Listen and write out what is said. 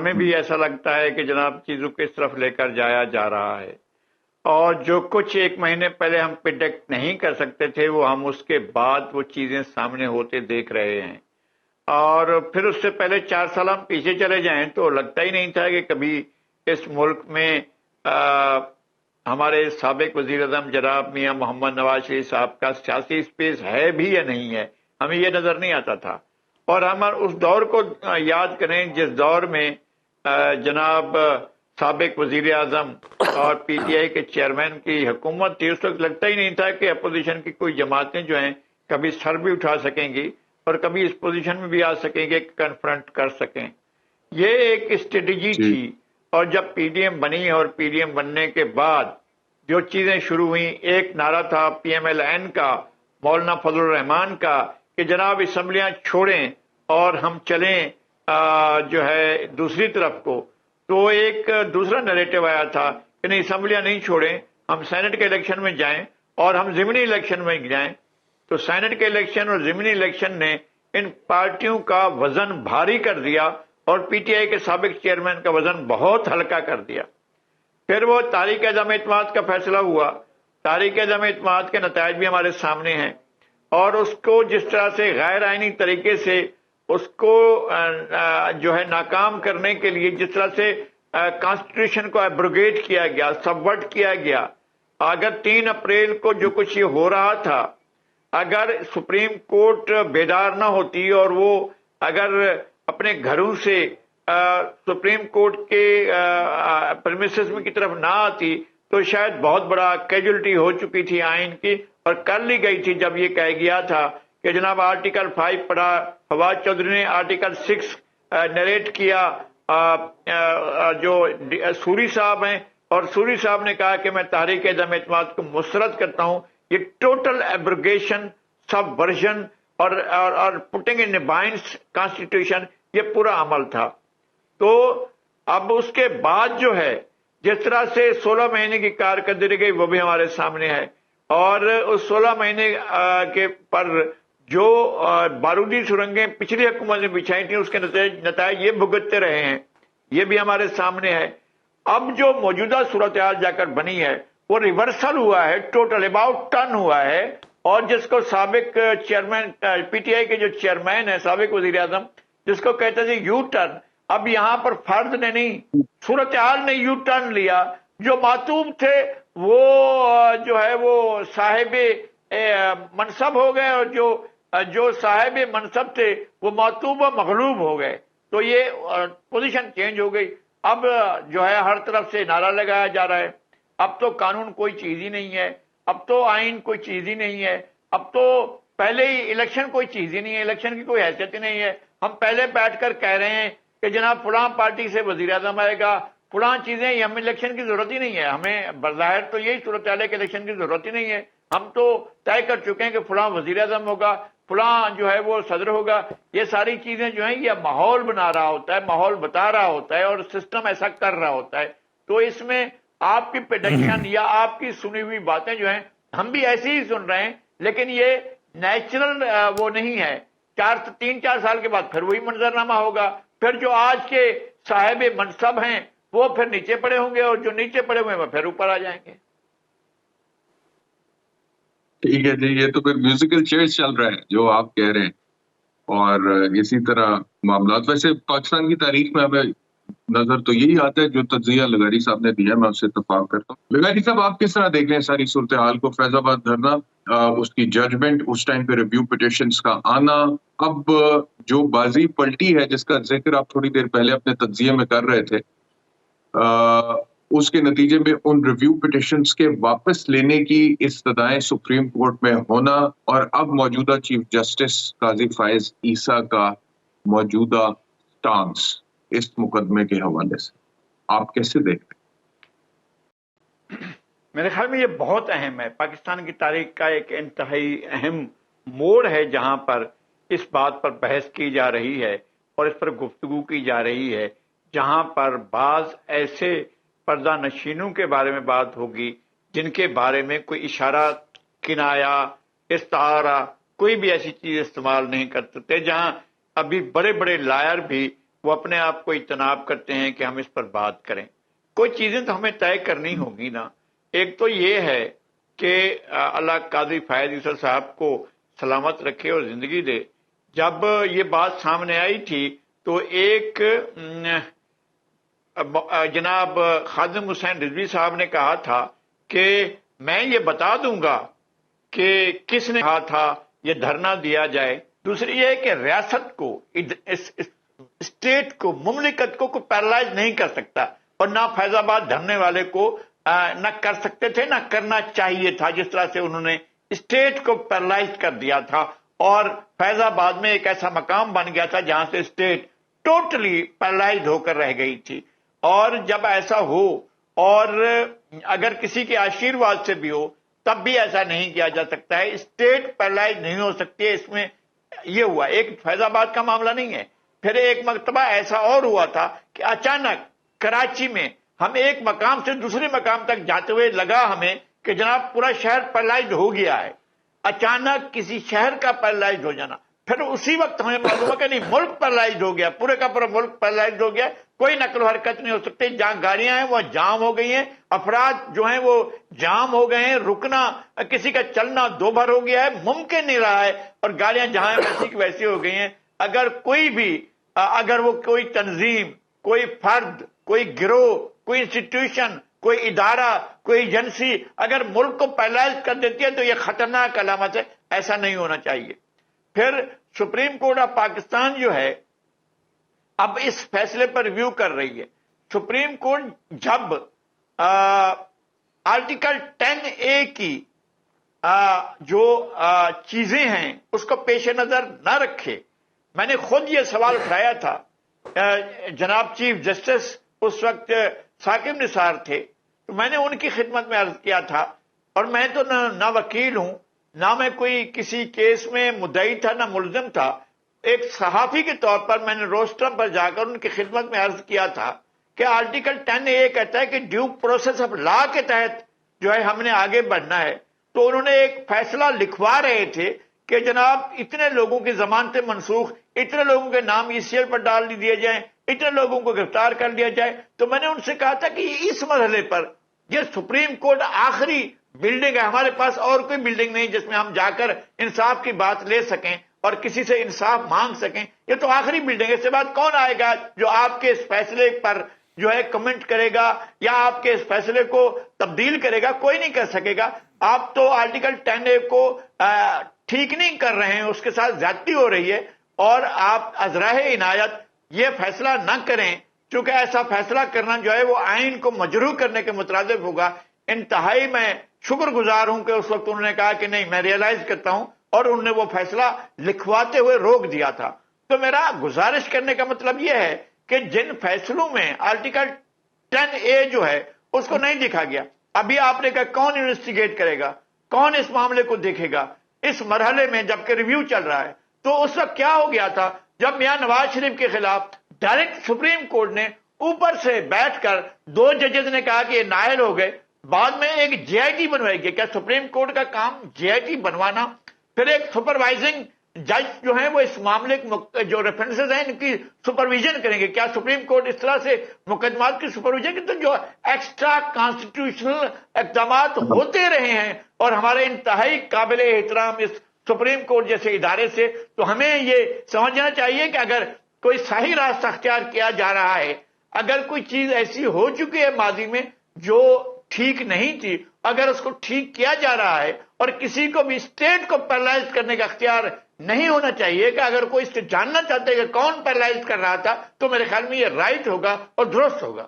ہمیں بھی ایسا لگتا ہے کہ جناب چیزوں کو اس طرف لے کر جایا جا رہا ہے، اور جو کچھ ایک مہینے پہلے ہم پریڈکٹ نہیں کر سکتے تھے وہ ہم اس کے بعد وہ چیزیں سامنے ہوتے دیکھ رہے ہیں۔ اور پھر اس سے پہلے 4 سال ہم پیچھے چلے جائیں تو لگتا ہی نہیں تھا کہ کبھی اس ملک میں ہمارے سابق وزیر اعظم جناب میاں محمد نواز شریف صاحب کا سیاسی اسپیس ہے بھی یا نہیں ہے، ہمیں یہ نظر نہیں آتا تھا۔ اور ہم اس دور کو یاد کریں جس دور میں جناب سابق وزیر اعظم اور پی ٹی آئی کے چیئرمین کی حکومت تھی، اس وقت لگتا ہی نہیں تھا کہ اپوزیشن کی کوئی جماعتیں جو ہیں کبھی سر بھی اٹھا سکیں گی اور کبھی اس پوزیشن میں بھی آ سکیں گے کہ کنفرنٹ کر سکیں۔ یہ ایک اسٹریٹجی تھی، اور جب پی ڈی ایم بنی اور پی ڈی ایم بننے کے بعد جو چیزیں شروع ہوئیں، ایک نعرہ تھا پی ایم ایل این کا، مولانا فضل الرحمان کا، کہ جناب اسمبلیاں چھوڑیں اور ہم چلیں جو ہے دوسری طرف کو۔ تو ایک دوسرا نیریٹو آیا تھا کہ نہیں، اسمبلیاں نہیں چھوڑیں، ہم سینٹ کے الیکشن میں جائیں اور ہم ضمنی الیکشن میں جائیں۔ تو سینٹ کے الیکشن اور ضمنی الیکشن نے ان پارٹیوں کا وزن بھاری کر دیا اور پی ٹی آئی کے سابق چیئرمین کا وزن بہت ہلکا کر دیا۔ پھر وہ تحریک عدم اعتماد کا فیصلہ ہوا، تحریک عدم اعتماد کے نتائج بھی ہمارے سامنے ہیں، اور اس کو جس طرح سے غیر آئینی طریقے سے اس کو جو ہے ناکام کرنے کے لیے جس طرح سے کانسٹیٹیوشن کو ایبروگیٹ کیا گیا، سبورٹ کیا گیا۔ اگر 3 اپریل کو جو کچھ یہ ہو رہا تھا، اگر سپریم کورٹ بیدار نہ ہوتی اور وہ اگر اپنے گھروں سے سپریم کورٹ کے پرمیسز کی طرف نہ آتی تو شاید بہت بڑا کیجولٹی ہو چکی تھی آئین کی، اور کر لی گئی تھی جب یہ کہہ گیا تھا کہ جناب آرٹیکل 5 پڑھا، فواد چودھری نے آرٹیکل 6 نریٹ کیا، جو سوری صاحب ہیں، اور سوری صاحب نے کہا کہ میں تحریک عدم اعتماد کو مسترد کرتا ہوں۔ یہ ٹوٹل ایبروگیشن، سب ورژن اور پٹنگ ان بائنڈس کانسٹیٹیوشن، یہ پورا عمل تھا۔ تو اب اس کے بعد جو ہے جس طرح سے 16 مہینے کی کارکردگی گئی وہ بھی ہمارے سامنے ہے، اور اس 16 مہینے کے پر جو بارودی سرنگیں پچھلی حکومت نے بچھائی تھیں اس کے نتائج یہ بھگتتے رہے ہیں، یہ بھی ہمارے سامنے ہے۔ اب جو موجودہ صورتحال جا کر بنی ہے وہ ریورسل ہوا ہے، ٹوٹل اباؤٹ ٹرن ہوا ہے، اور جس کو سابق چیئرمین پی ٹی آئی کے جو چیئرمین ہے سابق وزیر اعظم، جس کو کہتے تھے یو ٹرن، اب یہاں پر فرد نے نہیں، صورتحال نے یو ٹرن لیا۔ جو معطوب تھے وہ جو ہے وہ صاحب منصب ہو گئے، اور جو صاحب منصب تھے وہ معطوب و مغلوب ہو گئے۔ تو یہ پوزیشن چینج ہو گئی۔ اب جو ہے ہر طرف سے نعرہ لگایا جا رہا ہے، اب تو قانون کوئی چیز ہی نہیں ہے، اب تو آئین کوئی چیز ہی نہیں ہے، اب تو پہلے ہی الیکشن کوئی چیز ہی نہیں ہے، الیکشن کی کوئی حیثیت ہی نہیں ہے۔ ہم پہلے بیٹھ کر کہہ رہے ہیں کہ جناب فلاں پارٹی سے وزیر اعظم آئے گا، فلاں چیزیں، ہمیں الیکشن کی ضرورت ہی نہیں ہے، ہمیں بظاہر تو یہی صورتحال ہے کہ الیکشن کی ضرورت ہی نہیں ہے، ہم تو طے کر چکے ہیں کہ فلاں وزیر اعظم ہوگا، فلاں جو ہے وہ صدر ہوگا۔ یہ ساری چیزیں جو ہیں یہ ماحول بنا رہا ہوتا ہے، ماحول بتا رہا ہوتا ہے، اور سسٹم ایسا کر رہا ہوتا ہے۔ تو اس میں آپ کی پریڈکشن یا آپ کی سنی ہوئی باتیں جو ہیں ہم بھی ایسے ہی سن رہے ہیں، لیکن یہ نیچرل وہ نہیں ہے۔ 3-4 سال کے بعد پھر وہی منظرنامہ ہوگا، پھر جو آج کے صاحب منصب ہیں وہ پھر نیچے پڑے ہوں گے، اور جو نیچے پڑے ہوئے ہیں وہ پھر اوپر آ جائیں گے۔ ٹھیک ہے جی، یہ تو پھر میوزیکل چیئرز چل رہا ہے جو آپ کہہ رہے ہیں، اور اسی طرح معاملات۔ ویسے پاکستان کی تاریخ میں ہمیں نظر تو یہی آتا ہے جو تجزیہ لغاری صاحب نے دیا، میں اس سے اتفاق کرتا ہوں۔ لغاری صاحب آپ کس طرح دیکھ رہے ہیں ساری صورتحال کو؟ فیض آباد دھرنا، اس کی ججمنٹ، اس ٹائم پہ ریویو پٹیشنز کا آنا، اب جو بازی پلٹی ہے جس کا ذکر آپ تھوڑی دیر پہلے اپنے تجزیے میں کر رہے تھے، اس کے نتیجے میں ان ریویو پٹیشنز کے واپس لینے کی استدعائیں سپریم کورٹ میں ہونا، اور اب موجودہ چیف جسٹس قاضی فائز عیسیٰ کا موجودہ سٹانس اس مقدمے کے حوالے سے آپ کیسے دیکھتے ہیں؟ میرے خیال میں یہ بہت اہم ہے، پاکستان کی تاریخ کا ایک انتہائی اہم موڑ ہے جہاں پر اس بات پر بحث کی جا رہی ہے اور اس پر گفتگو کی جا رہی ہے، جہاں پر بعض ایسے پردہ نشینوں کے بارے میں بات ہوگی جن کے بارے میں کوئی اشارہ، کنایا، استعارہ، کوئی بھی ایسی چیز استعمال نہیں کر سکتے، جہاں ابھی بڑے بڑے لائر بھی وہ اپنے آپ کو اجتناب کرتے ہیں کہ ہم اس پر بات کریں. کوئی چیزیں تو ہمیں طے کرنی ہوگی نا. ایک تو یہ ہے کہ اللہ قاضی فائز یوسف صاحب کو سلامت رکھے اور زندگی دے. جب یہ بات سامنے آئی تھی تو ایک جناب خادم حسین رضوی صاحب نے کہا تھا کہ میں یہ بتا دوں گا کہ کس نے کہا تھا یہ دھرنا دیا جائے. دوسری یہ ہے کہ ریاست کو، اسٹیٹ کو، مملکت کو کوئی پیرالائز نہیں کر سکتا، اور نہ فیض آباد دھرنے والے کو نہ کر سکتے تھے، نہ کرنا چاہیے تھا. جس طرح سے انہوں نے اسٹیٹ کو پیرالائز کر دیا تھا، اور فیض آباد میں ایک ایسا مقام بن گیا تھا جہاں سے اسٹیٹ ٹوٹلی پیرالائز ہو کر رہ گئی تھی. اور جب ایسا ہو، اور اگر کسی کے آشیرواد سے بھی ہو، تب بھی ایسا نہیں کیا جا سکتا ہے. اسٹیٹ پیرالائز نہیں ہو سکتی ہے. اس میں یہ ہوا، ایک فیض آباد کا معاملہ نہیں ہے. پھر ایک مرتبہ ایسا اور ہوا تھا کہ اچانک کراچی میں ہم ایک مقام سے دوسرے مقام تک جاتے ہوئے لگا ہمیں کہ جناب پورا شہر پیرالائز ہو گیا ہے. اچانک کسی شہر کا پیرالائز ہو جانا، پھر اسی وقت ہمیں معلوم ہوا کہ نہیں، ملک پیرالائز ہو گیا، پورے کا پورا ملک پیرالائز ہو گیا. کوئی نقل و حرکت نہیں ہو سکتی. جہاں گاڑیاں ہیں وہ جام ہو گئی ہیں، افراد جو ہیں وہ جام ہو گئے ہیں، رکنا، کسی کا چلنا دو بھر ہو گیا ہے، ممکن نہیں رہا ہے. اور گاڑیاں جہاں ویسی کی ویسی ہو گئی ہیں. اگر کوئی بھی، اگر وہ کوئی تنظیم، کوئی فرد، کوئی گروہ، کوئی انسٹیٹیوشن، کوئی ادارہ، کوئی ایجنسی اگر ملک کو پیرالائز کر دیتی ہے تو یہ خطرناک علامت ہے. ایسا نہیں ہونا چاہیے. پھر سپریم کورٹ آف پاکستان جو ہے اب اس فیصلے پر ریویو کر رہی ہے. سپریم کورٹ جب آرٹیکل 10A کی جو چیزیں ہیں اس کو پیش نظر نہ رکھے. میں نے خود یہ سوال اٹھایا تھا. جناب چیف جسٹس اس وقت ثاقب نثار تھے، تو میں نے ان کی خدمت میں عرض کیا تھا، اور میں تو نہ وکیل ہوں، نہ میں کوئی کسی کیس میں مدعی تھا، نہ ملزم تھا. ایک صحافی کے طور پر میں نے روسٹرم پر جا کر ان کی خدمت میں عرض کیا تھا کہ آرٹیکل 10A کہتا ہے کہ ڈیو پروسیس آف لا کے تحت جو ہے ہم نے آگے بڑھنا ہے. تو انہوں نے ایک فیصلہ لکھوا رہے تھے کہ جناب اتنے لوگوں کی ضمانتیں منسوخ، اتنے لوگوں کے نام ECL پر ڈال دیے جائیں، اتنے لوگوں کو گرفتار کر لیا جائے. تو میں نے ان سے کہا تھا کہ اس مرحلے پر یہ سپریم کورٹ آخری بلڈنگ ہے، ہمارے پاس اور کوئی بلڈنگ نہیں جس میں ہم جا کر انصاف کی بات لے سکیں اور کسی سے انصاف مانگ سکیں. یہ تو آخری بلڈنگ ہے. اس کے بعد کون آئے گا جو آپ کے اس فیصلے پر جو ہے کمنٹ کرے گا یا آپ کے اس فیصلے کو تبدیل کرے گا؟ کوئی نہیں کر سکے گا. آپ تو آرٹیکل 10A کو ٹھیک نہیں کر رہے ہیں، اس کے ساتھ زیادتی ہو رہی ہے، اور آپ ازراہ عنایت یہ فیصلہ نہ کریں، چونکہ ایسا فیصلہ کرنا جو ہے وہ آئین کو مجروح کرنے کے مترادف ہوگا. انتہائی میں شکر گزار ہوں کہ اس وقت انہوں نے کہا کہ نہیں، میں ریئلائز کرتا ہوں، اور انہوں نے وہ فیصلہ لکھواتے ہوئے روک دیا تھا. تو میرا گزارش کرنے کا مطلب یہ ہے کہ جن فیصلوں میں آرٹیکل 10A جو ہے اس کو نہیں دیکھا گیا. ابھی آپ نے کہا کون انویسٹیگیٹ کرے گا، کون اس معاملے کو دیکھے گا اس مرحلے میں جبکہ ریویو چل رہا ہے؟ تو اس وقت کیا ہو گیا تھا جب میاں نواز شریف کے خلاف ڈائریکٹ سپریم کورٹ نے اوپر سے بیٹھ کر 2 ججز نے کہا کہ یہ نااہل ہو گئے. بعد میں ایک JIT بنوائی گئی. کیا سپریم کورٹ کا کام JIT بنوانا؟ پھر ایک سپروائزنگ جج جو ہیں وہ اس معاملے جو ریفرنسز ہیں ان کی سپرویژن کریں گے. کیا سپریم کورٹ اس طرح سے مقدمات کی سپرویژن کی؟ تو جو ایکسٹرا کانسٹیٹیوشنل اقدامات ہوتے رہے ہیں اور ہمارے انتہائی قابل احترام اس سپریم کورٹ جیسے ادارے سے، تو ہمیں یہ سمجھنا چاہیے کہ اگر کوئی صحیح راستہ اختیار کیا جا رہا ہے، اگر کوئی چیز ایسی ہو چکی ہے ماضی میں جو ٹھیک نہیں تھی، اگر اس کو ٹھیک کیا جا رہا ہے، اور کسی کو بھی اسٹیٹ کو پیرالائز کرنے کا اختیار نہیں ہونا چاہیے کہ اگر کوئی اس سے جاننا چاہتے کہ کون پیرالائز کر رہا تھا، تو میرے خیال میں یہ رائٹ ہوگا اور درست ہوگا.